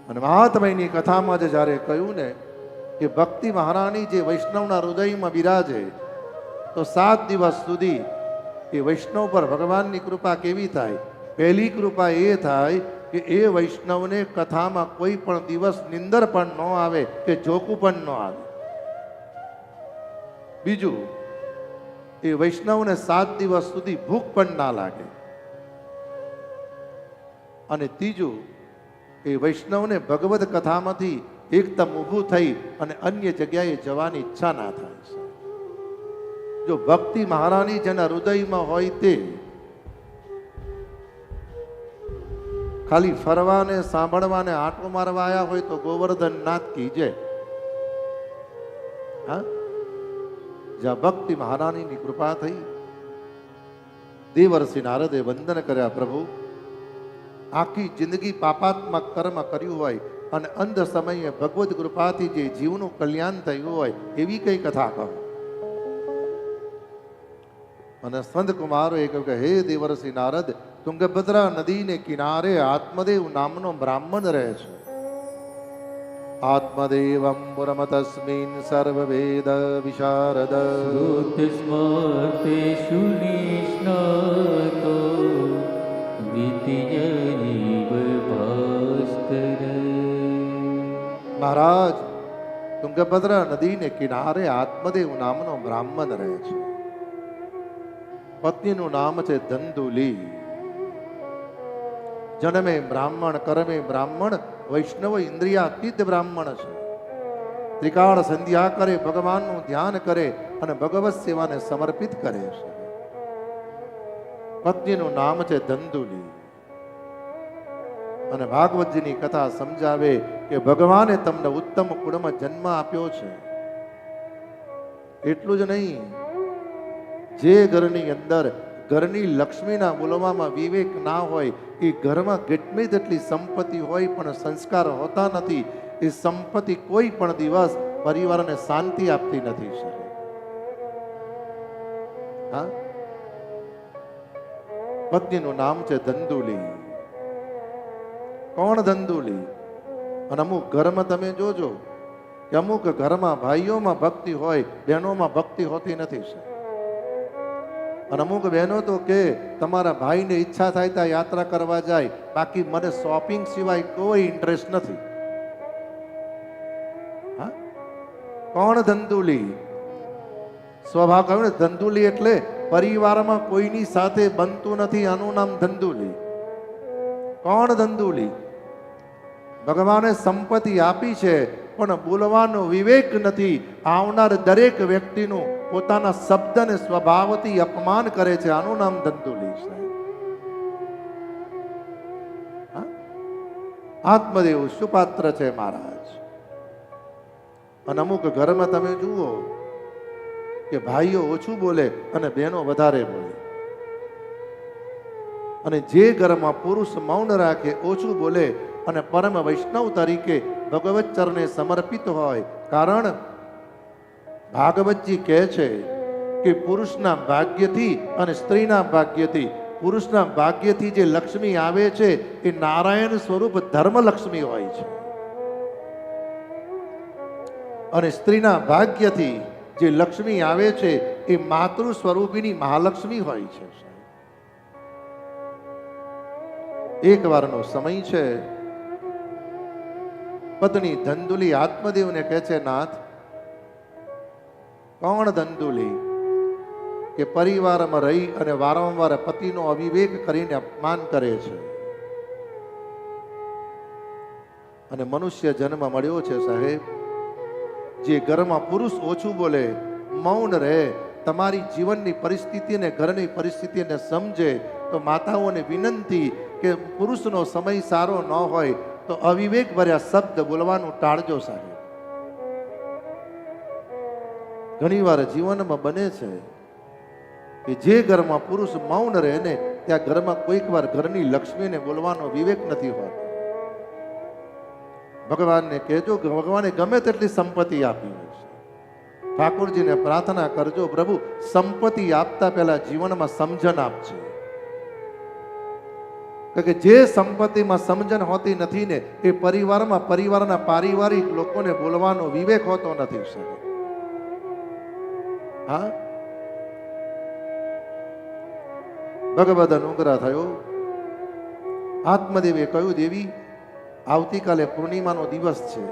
અને મહાત્મયની કથામાં જ જ્યારે કહ્યું ને કે ભક્તિ મહારાણી જે વૈષ્ણવના હૃદયમાં બિરાજે તો 7 દિવસ સુધી એ વૈષ્ણવ પર ભગવાનની કૃપા કેવી થાય? પહેલી કૃપા એ થાય કે એ વૈષ્ણવને કથામાં કોઈ પણ દિવસ નિંદર પણ ન આવે કે જોકું પણ ન આવે. બીજું, એ વૈષ્ણવને 7 દિવસ સુધી ભૂખ પણ ના લાગે. અને ત્રીજું, એ વૈષ્ણવને ભગવદ કથામાંથી એકદમ ઊભું થઈ અને અન્ય જગ્યાએ જવાની ઈચ્છા ના થાય. જો ભક્તિ મહારાણી જેના હૃદયમાં હોય તે ખાલી ફરવાને સાંભળવાને આંટો મારવા આવ્યા હોય તો ગોવર્ધન નાથ કી જય. હા, જ્યાં ભક્તિ મહારાણીની કૃપા થઈ, દેવર્ષિ નારદે વંદન કર્યા, પ્રભુ આખી જિંદગી પાપાત્મક કર્મ કર્યું હોય અને અંત સમયે ભગવદ કૃપાથી જે જીવનું કલ્યાણ થયું હોય એવી કઈ કથા કહો. અને સંત કુમારોએ કહ્યું કે હે દેવર્ષિ નારદ, તુંગભદ્રા નદીને કિનારે આત્મદેવ નામનો બ્રાહ્મણ રહે છે. આત્મદેવમ પુરમતસ્મિન સર્વવેદ વિશારદ શ્રુતિસ્મૃતિષુ નિષ્ણાતો દ્વિતીયૈવ ભાસ્કર. મહારાજ, તુંગભદ્રા નદીને કિનારે આત્મદેવ નામનો બ્રાહ્મણ રહે છે. પત્નીનું નામ છે ધંધુલી. જન્મે બ્રાહ્મણ, કર્મે બ્રાહ્મણ, વૈષ્ણવ ઇન્દ્રિયાતીત બ્રાહ્મણ છે. ત્રિકાળ સંધ્યા કરે, ભગવાનનું ધ્યાન કરે અને ભગવત સેવાને સમર્પિત કરે છે. પત્નીનું નામ છે ધંધુલી. અને ભાગવતજીની કથા સમજાવે કે ભગવાને તમને ઉત્તમ કુળમાં જન્મ આપ્યો છે. એટલું જ નહીં, જે ઘરની અંદર ઘરની લક્ષ્મીના બોલવામાં વિવેક ના હોય, એ ઘરમાં કેટલી જેટલી સંપત્તિ હોય પણ સંસ્કાર હોતા નથી, એ સંપત્તિ કોઈ પણ દિવસ પરિવારને શાંતિ આપતી નથી. હા, પત્નીનું નામ છે ધંધુલી. કોણ ધંધુલી? અને અમુક ઘરમાં તમે જોજો કે અમુક ઘરમાં ભાઈઓમાં ભક્તિ હોય, બહેનોમાં ભક્તિ હોતી નથી. અને અમુક બહેનો તો કે તમારા ભાઈને ઈચ્છા થાય ત્યાં યાત્રા કરવા જાય, બાકી મને શોપિંગ સિવાય કોઈ ઇન્ટરેસ્ટ નથી. હા, કોણ ધંધુલી? સ્વભાવ કહ્યું ને, ધંધુલી એટલે પરિવારમાં કોઈની સાથે બનતું નથી, આનું નામ ધંધુલી. કોણ ધંધુલી? ભગવાને સંપત્તિ આપી છે પણ બોલવાનો વિવેક નથી. આવનાર દરેક વ્યક્તિનું પોતાના શબ્દને સ્વભાવથી અપમાન કરે છે, આનું નામ ધંધુલી છે. આત્મદેવ સુપાત્ર છે મહારાજ. અને અમુક ઘરમાં તમે જુઓ કે ભાઈઓ ઓછું બોલે અને બહેનો વધારે બોલે. અને જે ઘરમાં પુરુષ મૌન રાખે, ઓછું બોલે અને પરમ વૈષ્ણવ તરીકે ભગવત ચરણે સમર્પિત હોય. કારણ ભાગવતજી કહે છે કે પુરુષના ભાગ્યથી અને સ્ત્રીના ભાગ્યથી, પુરુષના ભાગ્યથી જે લક્ષ્મી આવે છે એ નારાયણ સ્વરૂપ ધર્મલક્ષ્મી હોય છે, અને સ્ત્રીના ભાગ્યથી જે લક્ષ્મી આવે છે એ માતૃ સ્વરૂપિણી મહાલક્ષ્મી હોય છે. એક વારનો સમય છે, પત્ની ધંધુલી આત્મદેવને કહે છે, નાથ, કોણ ધંધુલી કે પરિવારમાં રહી અને વારંવાર પતિનો અવિવેક કરીને અપમાન કરે છે અને મનુષ્ય જન્મ મળ્યો છે સાહેબ. જે ઘરમાં પુરુષ ઓછું બોલે, મૌન રહે, તમારી જીવનની પરિસ્થિતિને, ઘરની પરિસ્થિતિને સમજે, તો માતાઓને વિનંતી કે પુરુષનો સમય સારો ન હોય તો અવિવેક ભર્યા શબ્દ બોલવાનું ટાળજો સાહેબ. ઘણીવાર જીવનમાં બને છે કે જે ઘરમાં પુરુષ મૌન રહે ને ત્યાં ઘરમાં કોઈક વાર ઘરની લક્ષ્મીને બોલવાનો વિવેક નથી હોતો. ભગવાનને કહેજો, ભગવાને ગમે તેટલી સંપત્તિ આપી છે, ઠાકોરજીને પ્રાર્થના કરજો, પ્રભુ સંપત્તિ આપતા પહેલા જીવનમાં સમજણ આપજે. કે જે સંપત્તિમાં સમજણ હોતી નથી ને એ પરિવારના પારિવારિક લોકોને બોલવાનો વિવેક હોતો નથી સાહેબ. હા, ભગવદ અનુગ્રહ થયો. આત્મદેવે કહ્યું, દેવી આવતીકાલે પૂર્ણિમાનો દિવસ છે.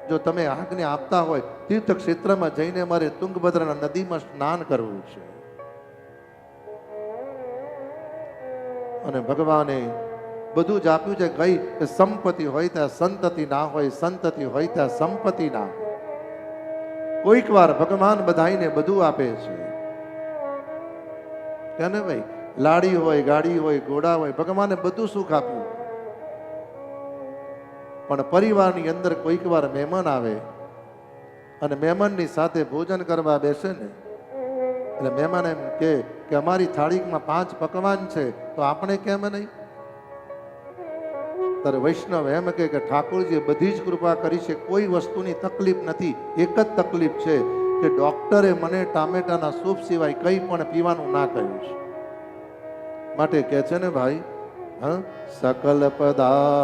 જો તમે આજ્ઞા આપતા હોય તીર્થ ક્ષેત્રમાં જઈને મારે તુંગભદ્રના નદીમાં સ્નાન કરવું છે. અને ભગવાને બધું જ આપ્યું છે. કઈ કે સંપત્તિ હોય ત્યાં સંતતિ ના હોય, સંતતિ હોય ત્યાં સંપત્તિ ના હોય. કોઈક વાર ભગવાન બધાઈને બધું આપે છે કે ને ભાઈ, લાડી હોય, ગાડી હોય, ઘોડા હોય, ભગવાને બધું સુખ આપ્યું. પણ પરિવારની અંદર કોઈક વાર મહેમાન આવે અને મહેમાનની સાથે ભોજન કરવા બેસે ને, એટલે મહેમાન એમ કે અમારી થાળીમાં 5 પકવાન છે તો આપણે કેમ નહીં? ત્યારે વૈષ્ણવ એમ કે ઠાકોરજીએ બધી જ કૃપા કરી છે, કોઈ વસ્તુની તકલીફ નથી. એક જ તકલીફ છે કે ડોક્ટરે મને ટામેટાના સૂપ સિવાય કંઈ પણ પીવાનું ના કહ્યું છે. માટે કહે છે ને ભાઈ, સકલ પદા